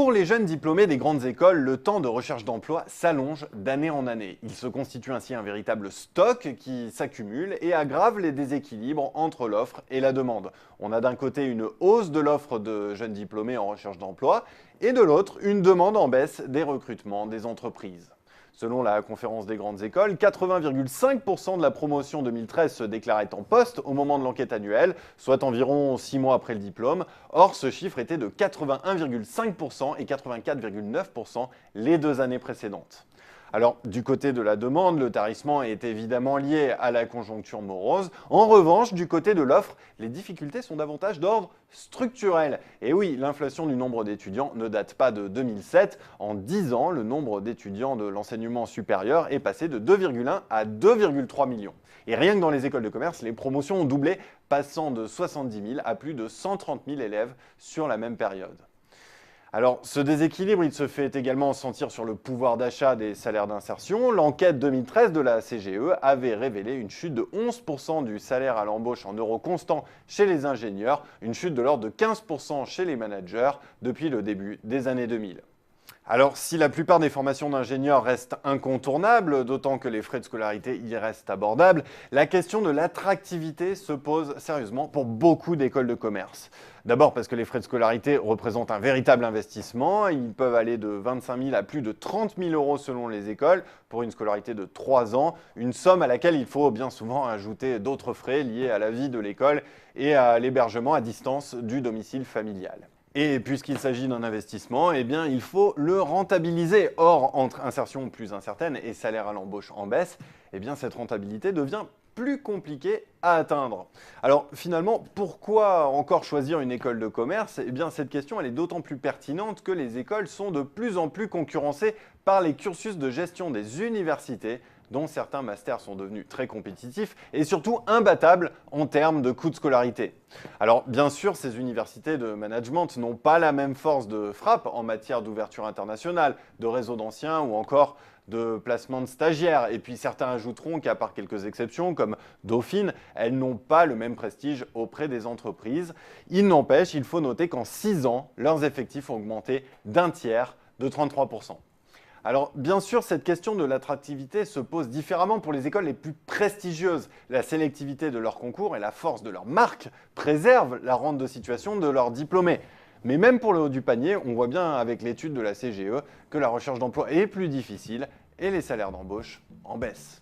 Pour les jeunes diplômés des grandes écoles, le temps de recherche d'emploi s'allonge d'année en année. Il se constitue ainsi un véritable stock qui s'accumule et aggrave les déséquilibres entre l'offre et la demande. On a d'un côté une hausse de l'offre de jeunes diplômés en recherche d'emploi et de l'autre une demande en baisse des recrutements des entreprises. Selon la conférence des grandes écoles, 80,5% de la promotion 2013 se déclarait en poste au moment de l'enquête annuelle, soit environ 6 mois après le diplôme. Or, ce chiffre était de 81,5% et 84,9% les 2 années précédentes. Alors, du côté de la demande, le tarissement est évidemment lié à la conjoncture morose. En revanche, du côté de l'offre, les difficultés sont davantage d'ordre structurel. Et oui, l'inflation du nombre d'étudiants ne date pas de 2007. En 10 ans, le nombre d'étudiants de l'enseignement supérieur est passé de 2,1 à 2,3 millions. Et rien que dans les écoles de commerce, les promotions ont doublé, passant de 70 000 à plus de 130 000 élèves sur la même période. Alors, ce déséquilibre, il se fait également sentir sur le pouvoir d'achat des salaires d'insertion. L'enquête 2013 de la CGE avait révélé une chute de 11% du salaire à l'embauche en euros constants chez les ingénieurs, une chute de l'ordre de 15% chez les managers depuis le début des années 2000. Alors, si la plupart des formations d'ingénieurs restent incontournables, d'autant que les frais de scolarité y restent abordables, la question de l'attractivité se pose sérieusement pour beaucoup d'écoles de commerce. D'abord parce que les frais de scolarité représentent un véritable investissement. Ils peuvent aller de 25 000 à plus de 30 000 euros selon les écoles pour une scolarité de 3 ans, une somme à laquelle il faut bien souvent ajouter d'autres frais liés à la vie de l'école et à l'hébergement à distance du domicile familial. Et puisqu'il s'agit d'un investissement, eh bien, il faut le rentabiliser. Or, entre insertion plus incertaine et salaire à l'embauche en baisse, eh bien, cette rentabilité devient plus compliquée à atteindre. Alors finalement, pourquoi encore choisir une école de commerce? Eh bien, cette question elle est d'autant plus pertinente que les écoles sont de plus en plus concurrencées par les cursus de gestion des universités, dont certains masters sont devenus très compétitifs et surtout imbattables en termes de coûts de scolarité. Alors bien sûr, ces universités de management n'ont pas la même force de frappe en matière d'ouverture internationale, de réseau d'anciens ou encore de placement de stagiaires. Et puis certains ajouteront qu'à part quelques exceptions comme Dauphine, elles n'ont pas le même prestige auprès des entreprises. Il n'empêche, il faut noter qu'en 6 ans, leurs effectifs ont augmenté d'un tiers, de 33%. Alors bien sûr, cette question de l'attractivité se pose différemment pour les écoles les plus prestigieuses. La sélectivité de leurs concours et la force de leur marque préservent la rente de situation de leurs diplômés. Mais même pour le haut du panier, on voit bien avec l'étude de la CGE que la recherche d'emploi est plus difficile et les salaires d'embauche en baisse.